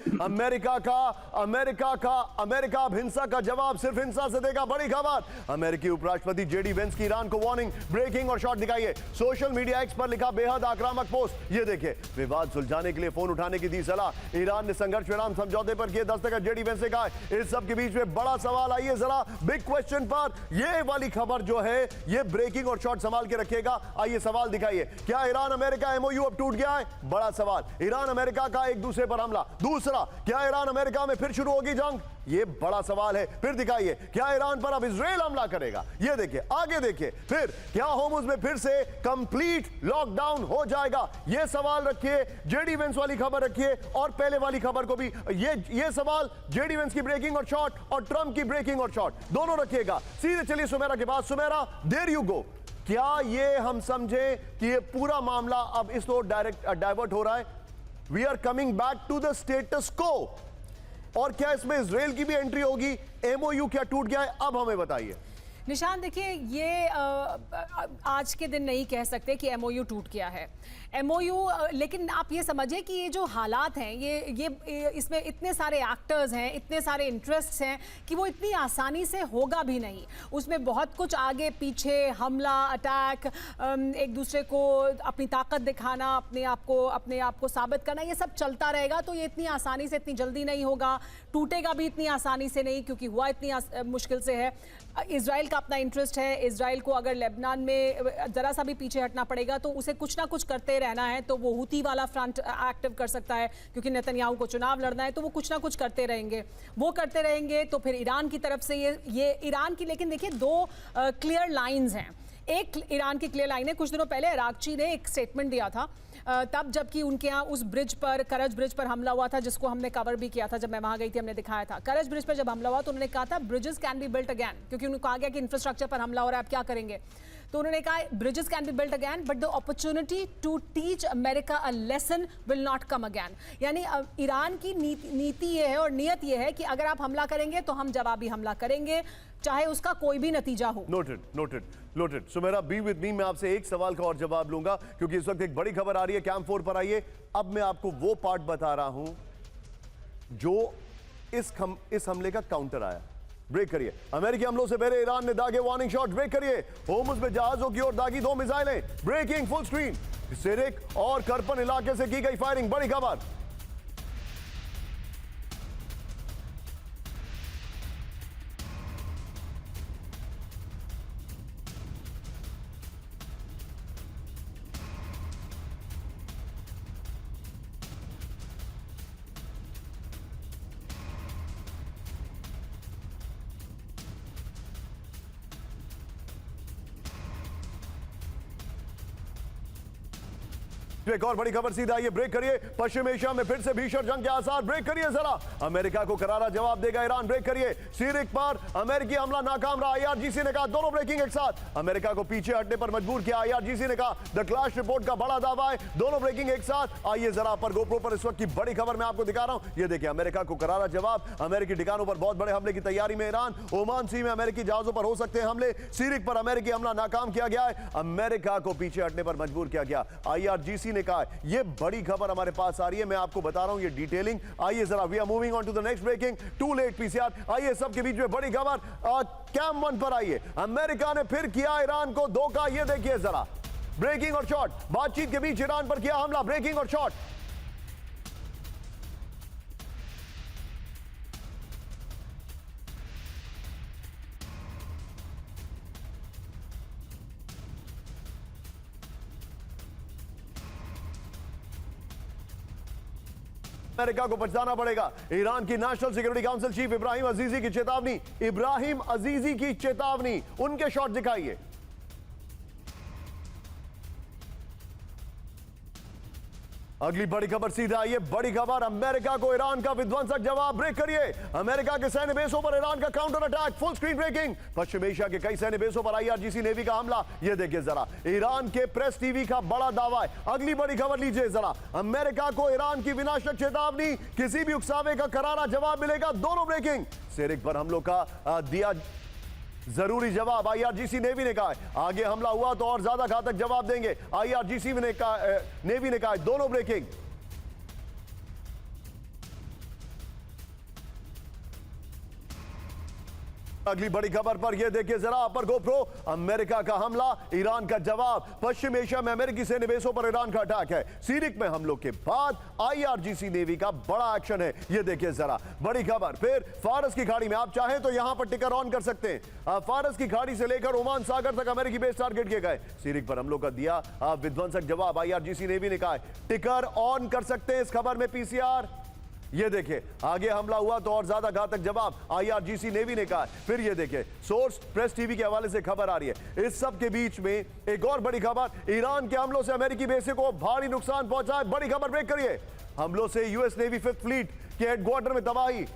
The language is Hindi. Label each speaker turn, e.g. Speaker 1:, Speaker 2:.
Speaker 1: अमेरिका अब हिंसा का जवाब सिर्फ हिंसा से देगा। बड़ी खबर, अमेरिकी उपराष्ट्रपति जेडी वेंस की ईरान को वार्निंग, ब्रेकिंग और शॉट दिखाइए। सोशल मीडिया एक्स पर लिखा बेहद आक्रामक पोस्ट, ये देखिए। विवाद सुलझाने के लिए फोन उठाने की दी सलाह। ईरान ने संघर्ष विराम समझौते पर किए दस्तखत, जेडी वेंस ने कहा। इस सब के बीच में बड़ा सवाल, आइए जरा बिग क्वेश्चन पर। ये वाली खबर जो है ये ब्रेकिंग और शॉट संभाल के रखिएगा। आइए सवाल दिखाइए, क्या ईरान अमेरिका एमओयू अब टूट गया है? बड़ा सवाल। ईरान अमेरिका का एक दूसरे पर हमला। दूसरा, क्या ईरान अमेरिका में फिर शुरू होगी जंग? ये बड़ा सवाल है। फिर दिखाइए, क्या ईरान पर अब इजराइल हमला करेगा? ये देखिए, आगे देखिए। फिर क्या होर्मुज में फिर से कंप्लीट लॉकडाउन हो जाएगा? ये सवाल रखिए। जेडी वेंस वाली खबर रखिए और पहले वाली खबर को भी। ये सवाल जेडी वेंस की ब्रेकिंग और शॉट और ट्रंप की ब्रेकिंग और शॉट दोनों रखिएगा। सीधे चलिए सुमेरा के पास। Sumera, there you go. क्या ये हम समझें कि ये पूरा मामला अब इस ओर डाइवर्ट हो रहा है? We are coming back to the status quo. और क्या इसमें इजराइल की भी एंट्री होगी? एमओयू क्या टूट गया है? अब हमें बताइए।
Speaker 2: निशान, देखिए, ये आज के दिन नहीं कह सकते कि एमओयू टूट गया है। एमओयू, लेकिन आप ये समझिए कि ये जो हालात हैं, ये इसमें इतने सारे एक्टर्स हैं, इतने सारे इंटरेस्ट्स हैं कि वो इतनी आसानी से होगा भी नहीं। उसमें बहुत कुछ आगे पीछे, हमला, अटैक, एक दूसरे को अपनी ताकत दिखाना, अपने आप को साबित करना, ये सब चलता रहेगा। तो ये इतनी आसानी से, इतनी जल्दी नहीं होगा। टूटेगा भी इतनी आसानी से नहीं, क्योंकि हुआ इतनी मुश्किल से है। इजराइल का अपना इंटरेस्ट है। इजराइल को अगर लेबनान में जरा सा भी पीछे हटना पड़ेगा तो उसे कुछ ना कुछ करते रहना है। तो वो हुती वाला फ्रंट एक्टिव कर सकता है, क्योंकि नेतन्याहू को चुनाव लड़ना है, तो वो कुछ ना कुछ करते रहेंगे। वो करते रहेंगे तो फिर ईरान की तरफ से ये ईरान की, लेकिन देखिए, दो क्लियर लाइंस हैं। एक ईरान की क्लियर लाइन है। कुछ दिनों पहले इराकची ने एक स्टेटमेंट दिया था, तब जबकि उनके यहाँ उस ब्रिज पर, करज ब्रिज पर हमला हुआ था, जिसको हमने कवर भी किया था। जब मैं वहां गई थी हमने दिखाया था। करज ब्रिज पर जब हमला हुआ तो उन्होंने कहा था bridges can be built again, क्योंकि उन्होंने कहा गया कि इंफ्रास्ट्रक्चर पर हमला हो रहा है, आप क्या करेंगे? तो उन्होंने कहा bridges can be built again but the opportunity to teach America a lesson will not come again. यानी ईरान की नीति ये है और नियत ये है कि अगर आप हमला करेंगे तो हम जवाबी हमला करेंगे, चाहे उसका कोई भी नतीजा हो।
Speaker 1: Noted. Sumera, be with me. मैं आपसे एक सवाल का और जवाब लूंगा, क्योंकि इस वक्त एक बड़ी खबर आ रही है। कैंप 4 पर आइए। अब मैं आपको वो पार्ट बता रहा हूं जो इस हमले का काउंटर आया। ब्रेक करिए। अमेरिकी हमलों से पहले ईरान ने दागे वार्निंग शॉट। ब्रेक करिए। होर्मुज में जहाजों की ओर दागी 2 मिसाइलें। Breaking full screen. सिरिक और करपन इलाके से की गई फायरिंग। बड़ी खबर। एक और बड़ी खबर सीधा आइए। ब्रेक करिए। पश्चिम एशिया में फिर से भीषण जंग के आसार। ब्रेक करिए जरा। अमेरिका को करारा जवाब देगा ईरान। ब्रेक करिए। सिरिक पर अमेरिकी हमला नाकाम रहा, आईआरजीसी ने कहा। दोनों ब्रेकिंग एक साथ। अमेरिका को पीछे हटने पर मजबूर किया, आईआरजीसी ने कहा। द क्लैश रिपोर्ट का बड़ा दावा है। दोनों ब्रेकिंग एक साथ। आइए जरा पर गोप्रो पर इस वक्त की बड़ी खबर मैं आपको दिखा रहा हूं। ये देखिए, अमेरिका को करारा जवाब। अमेरिकी ठिकानों पर बहुत बड़े हमले की तैयारी में ईरान। ओमान सी में अमेरिकी जहाजों पर हो सकते हैं हमले। सिरिक पर अमेरिकी हमला नाकाम किया गया है। अमेरिका को पीछे हटने पर मजबूर किया गया, आईआरजीसी ने कहा। यह बड़ी खबर हमारे पास आ रही है, मैं आपको बता रहा हूं ये डिटेलिंग। आइए जरा, we are moving on to the next breaking. Too late PCR. आइए सबके बीच में बड़ी खबर कैंप 1 पर आइए। अमेरिका ने फिर किया ईरान को धोखा। ये देखिए जरा, ब्रेकिंग और शॉट। बातचीत के बीच ईरान पर किया हमला। ब्रेकिंग और शॉट। अमेरिका को पछताना पड़ेगा। ईरान की national security council chief Ibrahim अजीजी की चेतावनी। इब्राहिम अजीजी की चेतावनी। उनके शॉट दिखाइए। अगली बड़ी खबर सीधा आइए। बड़ी खबर, अमेरिका को ईरान का विध्वंसक जवाब। ब्रेक करिए। अमेरिका के सैन्य बेसों पर ईरान का counter attack. Full screen breaking. पश्चिम एशिया के कई सैन्य बेसों पर आईआरजीसी नेवी का हमला। यह देखिए जरा, ईरान के प्रेस टीवी का बड़ा दावा है। अगली बड़ी खबर लीजिए जरा, अमेरिका को ईरान की विनाशक चेतावनी। किसी भी उकसावे का करारा जवाब मिलेगा। दोनों ब्रेकिंग। सिरिक पर हमलों का दिया जरूरी जवाब। आईआरजीसी नेवी ने कहा है आगे हमला हुआ तो और ज्यादा घातक जवाब देंगे। आईआरजीसी ने कहा, नेवी ने कहा। दोनों ब्रेकिंग। अगली बड़ी खबर पर यह देखिए जरा अपर गोप्रो, अमेरिका का हमला, ईरान का जवाब। पश्चिम एशिया में अमेरिकी सैन्य बेसों पर ईरान का अटैक है। सीरिक में हमलों के बाद आईआरजीसी नेवी का बड़ा एक्शन है। यह देखिए जरा बड़ी खबर। फिर फारस की खाड़ी में आप चाहें तो यहां पर टिकर ऑन कर सकते हैं। फारस की खाड़ी से लेकर ओमान सागर तक अमेरिकी बेस टारगेट किए गए। सीरिक पर हमलों का दिया विध्वंसक जवाब। आईआरजीसी नेवी ने कहा टिकर ऑन कर सकते हैं। इस खबर में पीसीआर, ये देखिए आगे हमला हुआ तो और ज्यादा घातक जवाब आईआरजीसी नेवी ने कहा। फिर ये देखिए सोर्स प्रेस टीवी के हवाले से खबर आ रही है। इस सब के बीच में एक और बड़ी खबर, ईरान के हमलों से अमेरिकी बेसे को भारी नुकसान पहुंचा है। बड़ी खबर ब्रेक करिए। हमलों से यूएस नेवी 5th फ्लीट के हेडक्वार्टर में तबाही।